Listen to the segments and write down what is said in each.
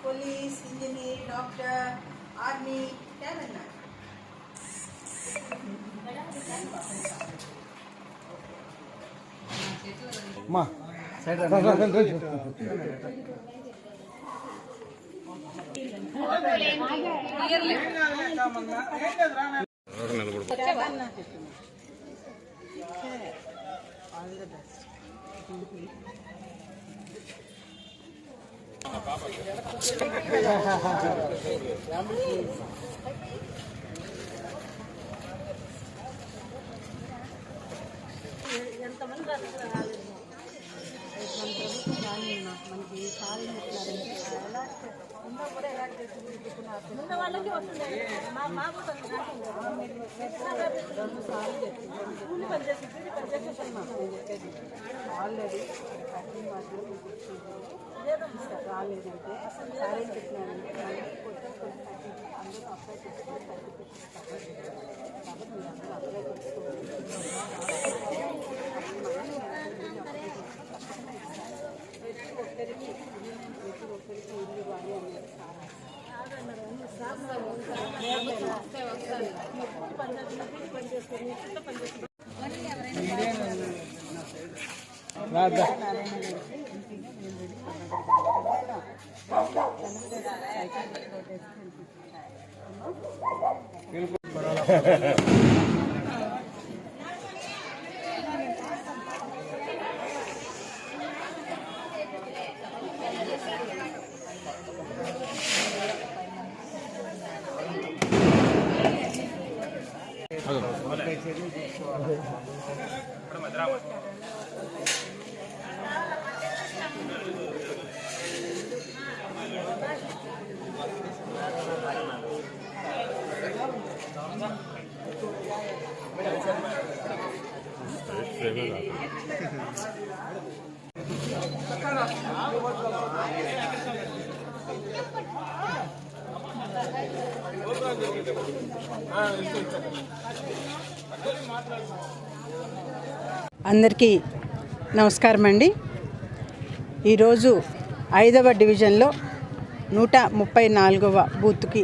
Police, engineer, doctor, army क्या बनना है? माँ साइड ఎంతమంది రాలేదు మనకి సారీ కూడా ఎలా ఉన్న వాళ్ళకి వస్తుంది మా ఆల్రెడీ రాలేదంటే సారీ చెప్పినారంటే అందరూ అప్లై చేసుకోవాలి కాబట్టి మీరు అందరూ అప్లై చేసుకోవాలి ఒక్కరికి ఇల్లు బాగా అందరికీ నమస్కారం అండి. ఈరోజు 5వ డివిజన్లో 134వ బూత్కి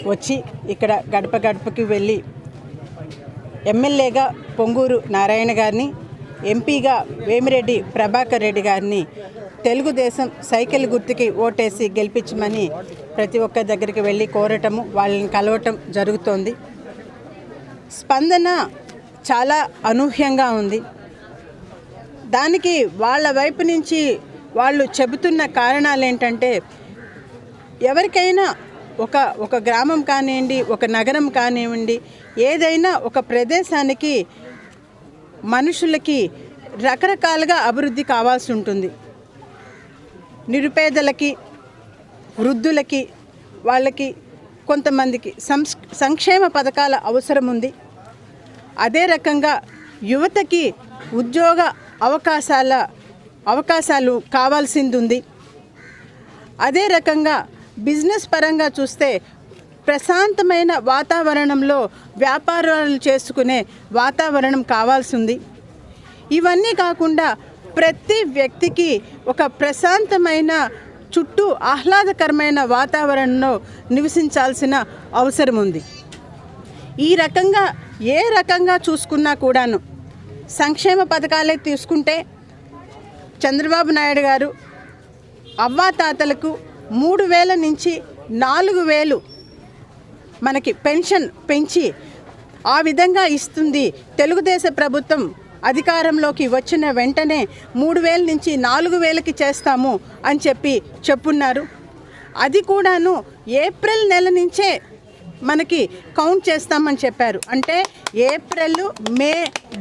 వచ్చి ఇక్కడ గడప గడపకి వెళ్ళి ఎమ్మెల్యేగా పొంగూరు నారాయణ గారిని, ఎంపీగా వేమిరెడ్డి ప్రభాకర్ రెడ్డి గారిని తెలుగుదేశం సైకిల్ గుర్తుకి ఓటేసి గెలిపించమని ప్రతి ఒక్క దగ్గరికి వెళ్ళి కోరటము, వాళ్ళని కలవటం జరుగుతోంది. స్పందన చాలా అనూహ్యంగా ఉంది. దానికి వాళ్ళ వైపు నుంచి వాళ్ళు చెబుతున్న కారణాలు ఏంటంటే, ఎవరికైనా ఒక గ్రామం కానివ్వండి, ఒక నగరం కానివ్వండి, ఏదైనా ఒక ప్రదేశానికి మనుషులకి రకరకాలుగా అభివృద్ధి కావాల్సి ఉంటుంది. నిరుపేదలకి, వృద్ధులకి, వాళ్ళకి కొంతమందికి సంక్షేమ పథకాల అవసరం ఉంది. అదే రకంగా యువతకి ఉద్యోగ అవకాశాలు కావాల్సింది ఉంది. అదే రకంగా బిజినెస్ పరంగా చూస్తే ప్రశాంతమైన వాతావరణంలో వ్యాపారాలు చేసుకునే వాతావరణం కావాల్సి ఉంది. ఇవన్నీ కాకుండా ప్రతి వ్యక్తికి ఒక ప్రశాంతమైన చుట్టూ ఆహ్లాదకరమైన వాతావరణంలో నివసించాల్సిన అవసరం ఉంది. ఈ రకంగా ఏ రకంగా చూసుకున్నా కూడాను సంక్షేమ పథకాలే తీసుకుంటే చంద్రబాబు నాయుడు గారు అవ్వాతాతలకు 3,000 నుంచి 4,000 మనకి పెన్షన్ పెంచి ఆ విధంగా ఇస్తుంది. తెలుగుదేశం ప్రభుత్వం అధికారంలోకి వచ్చిన వెంటనే 3,000 నుంచి 4,000కి చేస్తాము అని చెప్పున్నారు. అది కూడాను ఏప్రిల్ నెల నుంచే మనకి కౌంట్ చేస్తామని చెప్పారు. అంటే ఏప్రిల్, మే,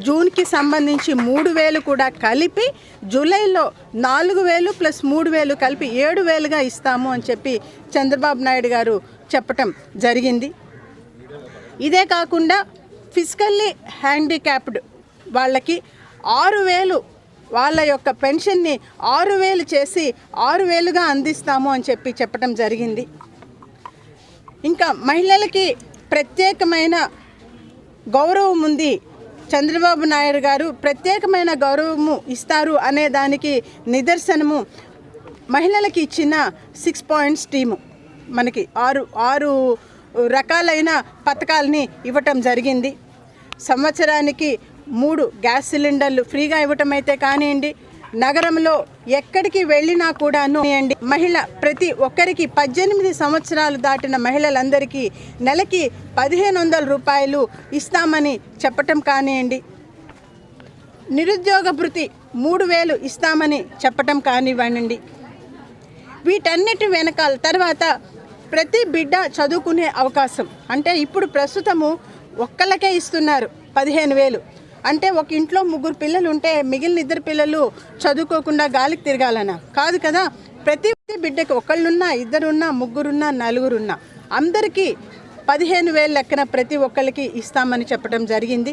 జూన్కి సంబంధించి 3,000 కూడా కలిపి జూలైలో 4,000 ప్లస్ 3,000 కలిపి 7,000గా ఇస్తాము అని చెప్పి చంద్రబాబు నాయుడు గారు చెప్పటం జరిగింది. ఇదే కాకుండా ఫిజికల్లీ హ్యాండిక్యాప్డ్ వాళ్ళకి 6,000 వాళ్ళ యొక్క పెన్షన్ని 6,000 చేసి 6,000గా అందిస్తాము అని చెప్పటం జరిగింది. ఇంకా మహిళలకి ప్రత్యేకమైన గౌరవం ఉంది, చంద్రబాబు నాయుడు గారు ప్రత్యేకమైన గౌరవము ఇస్తారు అనే దానికి నిదర్శనము మహిళలకి ఇచ్చిన 6 పాయింట్స్ టీము. మనకి ఆరు రకాలైన పథకాలని ఇవ్వటం జరిగింది. సంవత్సరానికి 3 గ్యాస్ సిలిండర్లు ఫ్రీగా ఇవ్వటం అయితే కానివ్వండి, నగరంలో ఎక్కడికి వెళ్ళినా కూడాను మహిళ ప్రతి ఒక్కరికి 18 సంవత్సరాలు దాటిన మహిళలందరికీ నెలకి 1500 రూపాయలు ఇస్తామని చెప్పటం కానివ్వండి, నిరుద్యోగ భృతి 3000 ఇస్తామని చెప్పటం కానివ్వండి. వీటన్నిటి వెనకాల తర్వాత ప్రతి బిడ్డ చదువుకునే అవకాశం, అంటే ఇప్పుడు ప్రస్తుతము ఒక్కళ్ళకే ఇస్తున్నారు 15,000. అంటే ఒక ఇంట్లో 3 పిల్లలు ఉంటే మిగిలిన 2 పిల్లలు చదువుకోకుండా గాలికి తిరగాలనా? కాదు కదా. ప్రతి బిడ్డకి ఒకళ్ళున్నా, 2 3 4 అందరికీ 15,000 లెక్కన ప్రతి ఒక్కరికి ఇస్తామని చెప్పడం జరిగింది.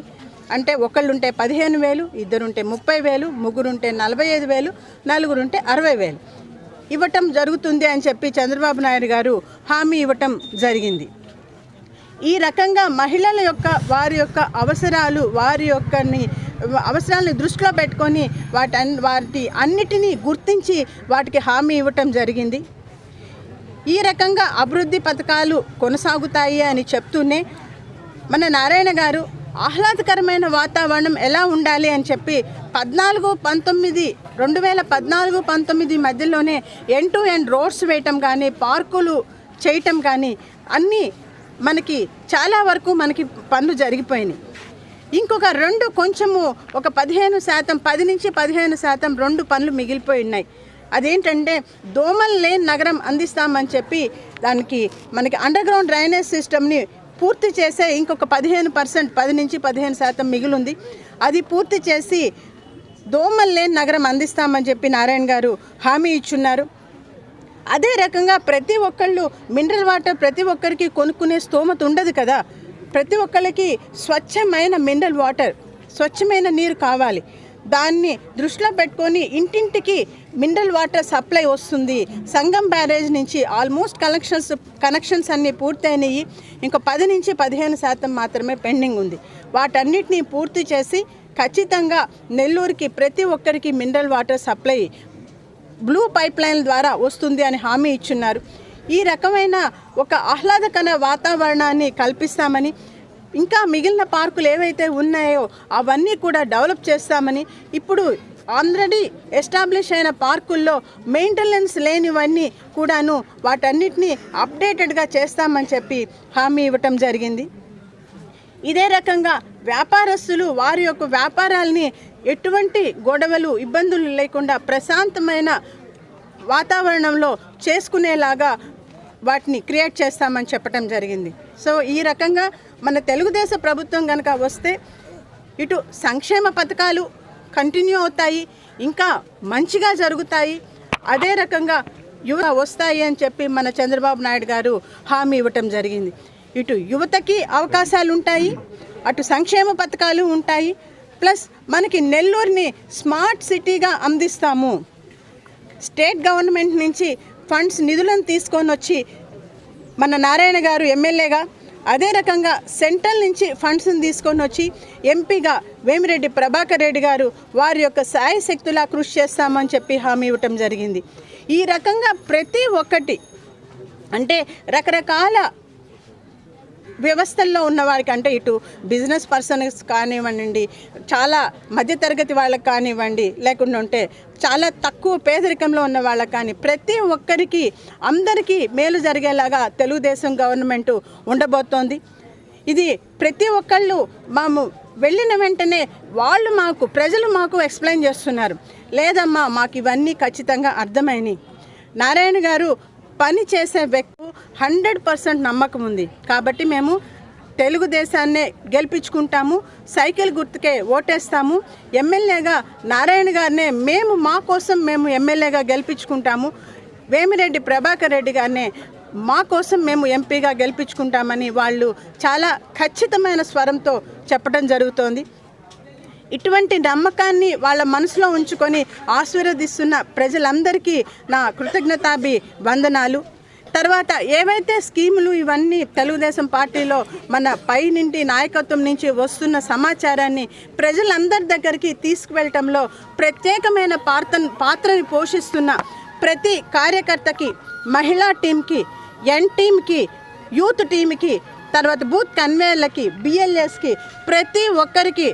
అంటే ఒకళ్ళుంటే 15,000, 2 ఉంటే 30,000, 3 ఉంటే 45,000, 4 ఉంటే 60,000 ఇవ్వటం జరుగుతుంది అని చెప్పి చంద్రబాబు నాయుడు గారు హామీ ఇవ్వటం జరిగింది. ఈ రకంగా మహిళల యొక్క వారి అవసరాలను దృష్టిలో పెట్టుకొని వాటి అన్నిటినీ గుర్తించి వాటికి హామీ ఇవ్వటం జరిగింది. ఈ రకంగా అభివృద్ధి పథకాలు కొనసాగుతాయి అని చెప్తూనే మన నారాయణ గారు ఆహ్లాదకరమైన వాతావరణం ఎలా ఉండాలి అని చెప్పి 2014-19 మధ్యలోనే ఎండ్ రోడ్స్ వేయటం కానీ, పార్కులు చేయటం కానీ అన్నీ మనకి చాలా వరకు మనకి పనులు జరిగిపోయినాయి. ఇంకొక 2 కొంచెము ఒక 15%, 10-15% 2 పనులు మిగిలిపోయి ఉన్నాయి. అదేంటంటే దోమలు లేని నగరం అందిస్తామని చెప్పి దానికి మనకి అండర్ గ్రౌండ్ డ్రైనేజ్ సిస్టమ్ని పూర్తి చేసే ఇంకొక 15%, 10-15% మిగిలింది. అది పూర్తి చేసి దోమలు లేని నగరం అందిస్తామని చెప్పి నారాయణ గారు హామీ ఇచ్చున్నారు. అదే రకంగా ప్రతి ఒక్కళ్ళు మినరల్ వాటర్ ప్రతి ఒక్కరికి కొనుక్కునే స్తోమత ఉండదు కదా. ప్రతి ఒక్కరికి స్వచ్ఛమైన మినరల్ వాటర్, స్వచ్ఛమైన నీరు కావాలి. దాన్ని దృష్టిలో పెట్టుకొని ఇంటింటికి మినరల్ వాటర్ సప్లై వస్తుంది. సంగం బ్యారేజ్ నుంచి ఆల్మోస్ట్ కనెక్షన్స్ అన్నీ పూర్తయినాయి. ఇంకా 10-15% మాత్రమే పెండింగ్ ఉంది. వాటన్నిటిని పూర్తి చేసి ఖచ్చితంగా నెల్లూరుకి ప్రతి ఒక్కరికి mineral water supply blue pipe line ద్వారా వస్తుంది అని హామీ ఇచ్చున్నారు. ఈ రకమైన ఒక ఆహ్లాదకర వాతావరణాన్ని కల్పిస్తామని, ఇంకా మిగిలిన పార్కులు ఏవైతే ఉన్నాయో అవన్నీ కూడా డెవలప్ చేస్తామని, ఇప్పుడు ఆల్రెడీ ఎస్టాబ్లిష్ అయిన పార్కుల్లో మెయింటెనెన్స్ లేనివన్నీ కూడాను వాటన్నిటిని అప్డేటెడ్గా చేస్తామని చెప్పి హామీ ఇవ్వటం జరిగింది. ఇదే రకంగా వ్యాపారస్తులు వారి యొక్క వ్యాపారాలని ఎటువంటి గొడవలు, ఇబ్బందులు లేకుండా ప్రశాంతమైన వాతావరణంలో చేసుకునేలాగా వాటిని క్రియేట్ చేస్తామని చెప్పడం జరిగింది. సో ఈ రకంగా మన తెలుగుదేశం ప్రభుత్వం కనుక వస్తే ఇటు సంక్షేమ పథకాలు కంటిన్యూ అవుతాయి, ఇంకా మంచిగా జరుగుతాయి. అదే రకంగా యువత వస్తాయి అని చెప్పి మన చంద్రబాబు నాయుడు గారు హామీ ఇవ్వటం జరిగింది. ఇటు యువతకి అవకాశాలు ఉంటాయి, అటు సంక్షేమ పథకాలు ఉంటాయి, ప్లస్ మనకి నెల్లూరుని స్మార్ట్ సిటీగా అందిస్తాము. స్టేట్ గవర్నమెంట్ నుంచి ఫండ్స్ నిధులను తీసుకొని వచ్చి మన నారాయణ గారు ఎమ్మెల్యేగా, అదే రకంగా సెంట్రల్ నుంచి ఫండ్స్ని తీసుకొని వచ్చి ఎంపీగా వేమిరెడ్డి ప్రభాకర్ రెడ్డి గారు వారి యొక్క శాయశక్తులా కృషి చేస్తామని చెప్పి హామీ ఇవ్వటం జరిగింది. ఈ రకంగా ప్రతి ఒక్కటి అంటే రకరకాల వ్యవస్థల్లో ఉన్న వారికి, అంటే ఇటు బిజినెస్ పర్సన్స్ కానివ్వండి, చాలా మధ్యతరగతి వాళ్ళకి కానివ్వండి, లేకుండా ఉంటే చాలా తక్కువ పేదరికంలో ఉన్న వాళ్ళకి కానీ ప్రతి ఒక్కరికి అందరికీ మేలు జరిగేలాగా తెలుగుదేశం గవర్నమెంట్ ఉండబోతోంది. ఇది ప్రతి ఒక్కళ్ళు మేము వెళ్ళిన వెంటనే ప్రజలు మాకు ఎక్స్ప్లెయిన్ చేస్తున్నారు, లేదమ్మా మాకు ఇవన్నీ ఖచ్చితంగా అర్థమైనాయి. నారాయణ గారు పని చేసే వ్యక్తి 100% నమ్మకం ఉంది కాబట్టి మేము తెలుగుదేశాన్నే గెలిపించుకుంటాము, సైకిల్ గుర్తుకే ఓటేస్తాము, ఎమ్మెల్యేగా నారాయణ గారినే మా కోసం ఎమ్మెల్యేగా గెలిపించుకుంటాము, వేమిరెడ్డి ప్రభాకర్ రెడ్డి గారినే మా కోసం మేము ఎంపీగా గెలిపించుకుంటామని వాళ్ళు చాలా ఖచ్చితమైన స్వరంతో చెప్పడం జరుగుతోంది. ఇటువంటి నమ్మకాన్ని వాళ్ళ మనసులో ఉంచుకొని ఆశీర్వదిస్తున్న ప్రజలందరికీ నా కృతజ్ఞతాభి వందనాలు. తర్వాత ఏవైతే స్కీములు ఇవన్నీ తెలుగుదేశం పార్టీలో మన పై నుండి నాయకత్వం నుంచి వస్తున్న సమాచారాన్ని ప్రజలందరి దగ్గరికి తీసుకువెళ్ళటంలో ప్రత్యేకమైన పాత్రని పోషిస్తున్న ప్రతి కార్యకర్తకి, మహిళా టీంకి, ఎన్ టీంకి, యూత్ టీంకి, తర్వాత బూత్ కన్వేయర్లకి, బిఎల్ఎస్కి, ప్రతి ఒక్కరికి